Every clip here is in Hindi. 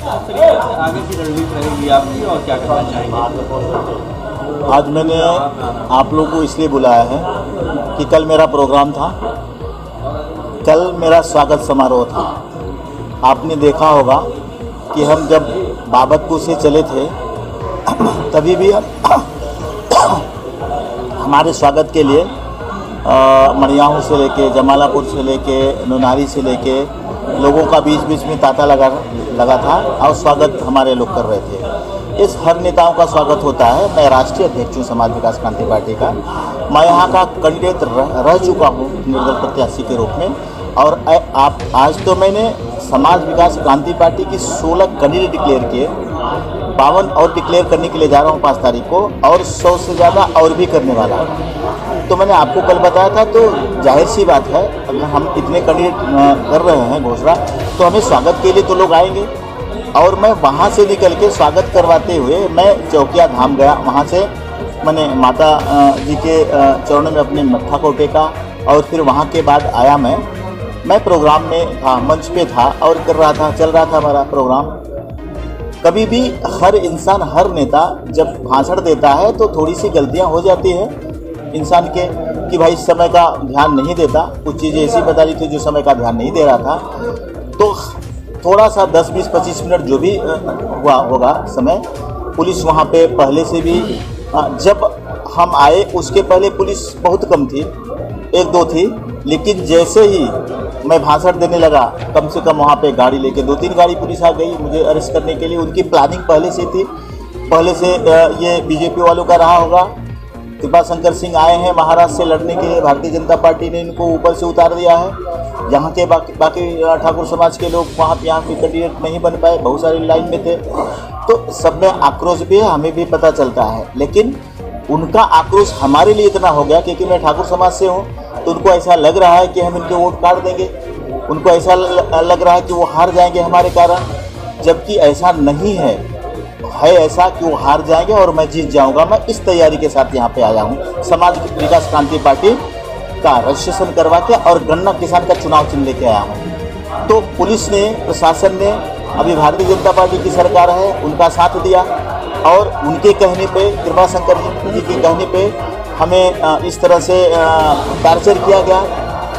आगे की रणनीति रहेगी आपकी और क्या करना चाहेंगे? आज मैंने आप लोगों को इसलिए बुलाया है कि कल मेरा प्रोग्राम था, कल मेरा स्वागत समारोह था। आपने देखा होगा कि हम जब बाबतपुर से चले थे तभी भी हमारे स्वागत के लिए मड़ियाहू से लेके जमालापुर से लेके नुनारी से लेके लोगों का बीच बीच में तांता लगा था और स्वागत हमारे लोग कर रहे थे। इस हर नेताओं का स्वागत होता है। मैं राष्ट्रीय अध्यक्ष हूँ समाज विकास क्रांति पार्टी का। मैं यहाँ का कैंडिडेट रह चुका हूँ निर्दल प्रत्याशी के रूप में। और आप आज तो मैंने समाज विकास क्रांति पार्टी की 16 कैंडिडेट डिक्लेयर किए, 52 और डिक्लेयर करने के लिए जा रहा हूँ 5 तारीख को, और 100 से ज़्यादा और भी करने वाला है। तो मैंने आपको कल बताया था, तो जाहिर सी बात है अगर हम इतने कैंडिडेट कर रहे हैं घोषणा, तो हमें स्वागत के लिए तो लोग आएंगे। और मैं वहाँ से निकल के स्वागत करवाते हुए मैं चौकिया धाम गया। वहाँ से मैंने माता जी के चरणों में अपने मत्था को टेका और फिर वहाँ के बाद आया मैं प्रोग्राम में था, मंच पे था और कर रहा था, चल रहा था हमारा प्रोग्राम। कभी भी हर इंसान, हर नेता जब भाषण देता है तो थोड़ी सी गलतियाँ हो जाती है इंसान के, कि भाई समय का ध्यान नहीं देता। कुछ चीज़ें ऐसी बता रही थी जो समय का ध्यान नहीं दे रहा था, तो थोड़ा सा 10, 20, 25 मिनट जो भी हुआ होगा समय, पुलिस वहाँ पे पहले से भी जब हम आए उसके पहले पुलिस बहुत कम थी, 1-2 थी। लेकिन जैसे ही मैं भाषण देने लगा, कम से कम वहाँ पे गाड़ी लेके 2-3 गाड़ी पुलिस आ गई मुझे अरेस्ट करने के लिए। उनकी प्लानिंग पहले से थी, पहले से ये बीजेपी वालों का रहा होगा। कृपा शंकर सिंह आए हैं महाराष्ट्र से लड़ने के लिए, भारतीय जनता पार्टी ने इनको ऊपर से उतार दिया है। यहाँ के बाकी ठाकुर समाज के लोग वहाँ के कैंडिडेट नहीं बन पाए, बहुत सारे लाइन में थे। तो सब में आक्रोश भी है, हमें भी पता चलता है। लेकिन उनका आक्रोश हमारे लिए इतना हो गया क्योंकि मैं ठाकुर समाज से हूँ, तो उनको ऐसा लग रहा है कि हम इनके वोट काट देंगे। उनको ऐसा लग रहा है कि वो हार जाएंगे हमारे कारण, जबकि ऐसा नहीं है ऐसा कि वो हार जाएंगे और मैं जीत जाऊंगा। मैं इस तैयारी के साथ यहाँ पे आया हूँ, समाज विकास क्रांति पार्टी का रजिस्ट्रेशन करवा के और गन्ना किसान का चुनाव चिन्ह लेके आया हूँ। तो पुलिस ने, प्रशासन ने, अभी भारतीय जनता पार्टी की सरकार है, उनका साथ दिया और उनके कहने पे, कृपा शंकर जी के कहने पे हमें इस तरह से टार्चर किया गया।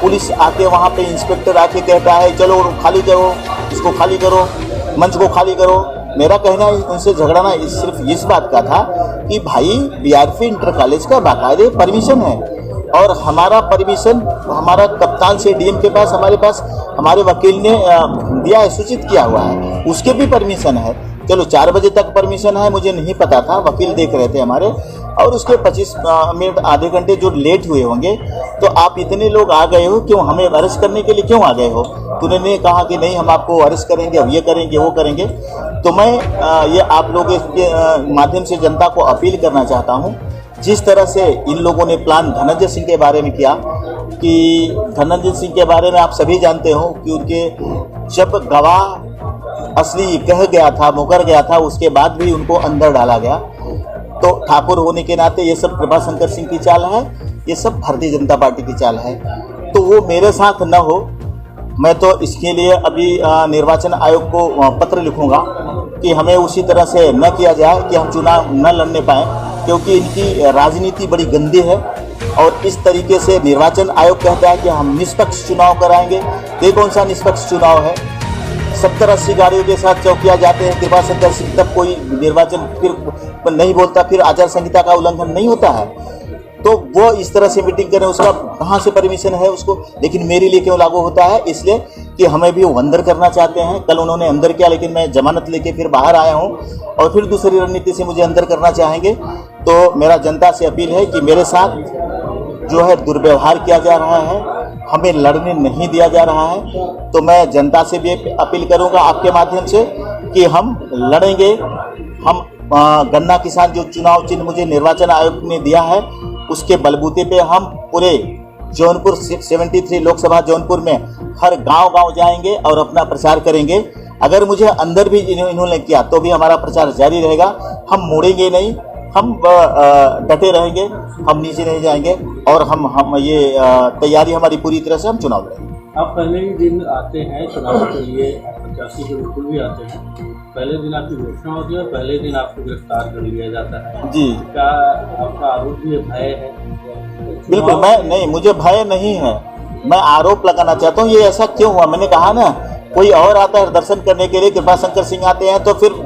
पुलिस आके वहाँ पे, इंस्पेक्टर आके कहता है चलो खाली करो, इसको खाली करो, मंच को खाली करो। मेरा कहना उनसे झगड़ना सिर्फ इस बात का था कि भाई बीआरपी इंटर कॉलेज का बाकायदे परमिशन है और हमारा परमिशन हमारा कप्तान से डीएम के पास, हमारे पास हमारे वकील ने दिया है, सूचित किया हुआ है, उसके भी परमिशन है। चलो 4 बजे तक परमिशन है, मुझे नहीं पता था, वकील देख रहे थे हमारे। और उसके 25 मिनट, आधे घंटे जो लेट हुए होंगे, तो आप इतने लोग आ गए हो, क्यों हमें अरेस्ट करने के लिए क्यों आ गए हो? तो उन्होंने कहा कि नहीं हम आपको अरेस्ट करेंगे, अब ये करेंगे वो करेंगे। तो मैं ये आप लोगों के माध्यम से जनता को अपील करना चाहता हूँ, जिस तरह से इन लोगों ने प्लान धनंजय सिंह के बारे में किया, कि धनंजय सिंह के बारे में आप सभी जानते हो कि उनके जब गवाह असली कह गया था, मुकर गया था, उसके बाद भी उनको अंदर डाला गया। तो ठाकुर होने के नाते ये सब कृपा शंकर सिंह की चाल है, ये सब भारतीय जनता पार्टी की चाल है। तो वो मेरे साथ न हो, मैं तो इसके लिए अभी निर्वाचन आयोग को पत्र लिखूंगा कि हमें उसी तरह से न किया जाए कि हम चुनाव न लड़ने पाएँ, क्योंकि इनकी राजनीति बड़ी गंदी है। और इस तरीके से निर्वाचन आयोग कहता है कि हम निष्पक्ष चुनाव कराएंगे, ये कौन सा निष्पक्ष चुनाव है? 70-80 गाड़ियों के साथ चौकिया जाते हैं कृपा शंकर सिंह, तब कोई निर्वाचन फिर नहीं बोलता, फिर आचार संहिता का उल्लंघन नहीं होता है। तो वो इस तरह से मीटिंग करें, उसका कहाँ से परमिशन है उसको? लेकिन मेरे लिए क्यों लागू होता है? इसलिए कि हमें भी वो अंदर करना चाहते हैं। कल उन्होंने अंदर किया, लेकिन मैं जमानत लेके फिर बाहर आया हूँ और फिर दूसरी रणनीति से मुझे अंदर करना चाहेंगे। तो मेरा जनता से अपील है कि मेरे साथ जो है दुर्व्यवहार किया जा रहा है, हमें लड़ने नहीं दिया जा रहा है। तो मैं जनता से भी अपील करूंगा आपके माध्यम से कि हम लड़ेंगे। हम गन्ना किसान जो चुनाव चिन्ह मुझे निर्वाचन आयोग ने दिया है, उसके बलबूते पे हम पूरे जौनपुर 73 लोकसभा जौनपुर में हर गांव-गांव जाएंगे और अपना प्रचार करेंगे। अगर मुझे अंदर भी इन्होंने किया तो भी हमारा प्रचार जारी रहेगा। हम मुड़ेंगे नहीं, हम डटे रहेंगे, हम नीचे नहीं जाएंगे और हम ये तैयारी हमारी पूरी तरह से हम चुनाव लड़ेंगे। आप पहले ही दिन आते हैं चुनाव के लिए, प्रत्याशी के बिल्कुल भी आते हैं, पहले दिन आपकी घोषणा होती है, पहले दिन आपको गिरफ्तार कर लिया जाता है जी। क्या आपका आरोप भी भय है? बिल्कुल, मैं नहीं, मुझे भय नहीं है, मैं आरोप लगाना चाहता हूँ। ये ऐसा क्यों हुआ? मैंने कहा ना, कोई और आता है दर्शन करने के लिए, कृपा शंकर सिंह आते हैं तो फिर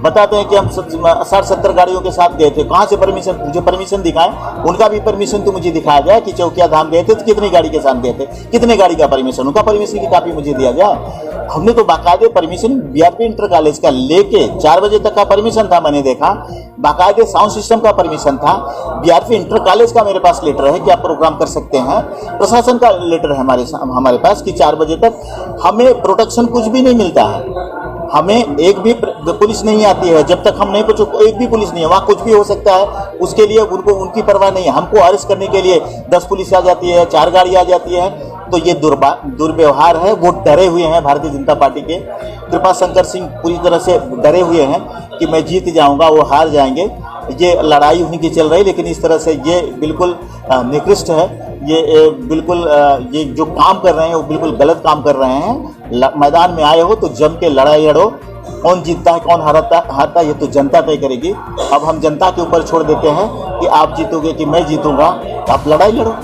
बताते हैं कि हम 60-70 गाड़ियों के साथ गए थे। कहाँ से परमिशन? मुझे परमिशन दिखाएं, उनका भी परमिशन तो मुझे दिखाया जाए कि चौकिया धाम गए थे तो कितनी गाड़ी के साथ गए थे, कितने गाड़ी का परमिशन, उनका परमिशन की कापी मुझे दिया जाए। हमने तो बाकायदे परमिशन बीआरपी इंटर कॉलेज का लेके 4 बजे तक का परमिशन था, मैंने देखा बाकायदे साउंड सिस्टम का परमिशन था, बीआरपी इंटर कॉलेज का मेरे पास लेटर है कि आप प्रोग्राम कर सकते हैं, प्रशासन का लेटर है हमारे पास कि 4 बजे तक हमें प्रोटेक्शन कुछ भी नहीं मिलता है, हमें एक भी पुलिस नहीं आती है जब तक हम नहीं पहुंचो, एक भी पुलिस नहीं है, वहाँ कुछ भी हो सकता है, उसके लिए उनको उनकी परवाह नहीं है। हमको अरेस्ट करने के लिए 10 पुलिस आ जाती है, 4 गाड़ी आ जाती है, तो ये दुर्व्यवहार है। वो डरे हुए हैं भारतीय जनता पार्टी के, कृपा शंकर सिंह पूरी तरह से डरे हुए हैं कि मैं जीत जाऊंगा, वो हार जाएंगे। ये लड़ाई उनकी चल रही, लेकिन इस तरह से ये बिल्कुल निकृष्ट है, ये बिल्कुल ये जो काम कर रहे हैं वो बिल्कुल गलत काम कर रहे हैं। मैदान में आए हो तो जम के लड़ाई लड़ो, कौन जीतता है कौन हारता है ये तो जनता तय करेगी। अब हम जनता के ऊपर छोड़ देते हैं कि आप जीतोगे कि मैं जीतूंगा, आप लड़ाई लड़ो।